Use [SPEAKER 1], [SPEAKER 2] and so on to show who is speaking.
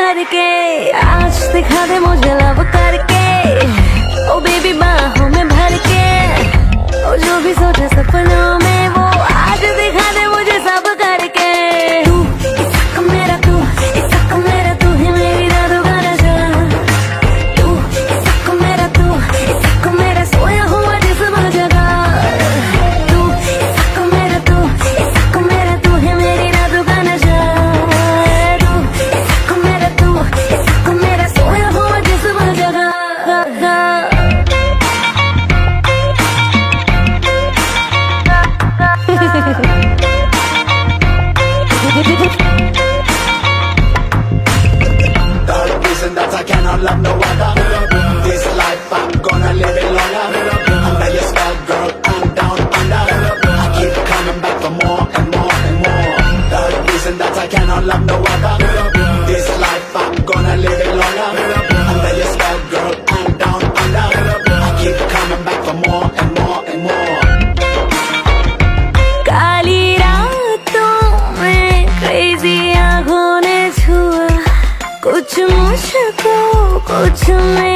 [SPEAKER 1] करके आज दिखा दे मुझे लव करके, ओ बेबी बाहों में भर के, ओ जो भी सोचे सपनों में वो आज दिखा दे मुझे सब करके। तू इश्क मेरा, तू इश्क मेरा, तू ही मेरी रातों का नशा। तू इश्क मेरा, तू इश्क मेरा, सोया हुआ जिस्म जगा। तू इश्क मेरा, तू इश्क मेरा, तू ही मेरी रातों का नशा। तू इश्क मेरा, तू इश्क मेरा, सोया हुआ जिस्म जगा।
[SPEAKER 2] The reason that I cannot love no other. This life I'm gonna live it longer. Under your spell, girl, I'm down under. I keep coming back for more and more and more. The reason that I cannot love no other. This life I'm gonna live it longer. Under your spell, girl, I'm down under. I keep coming back for more and more and more.
[SPEAKER 1] काली रातों में crazy आँखों ने छुआ कुछ मुझको, कुछ मैं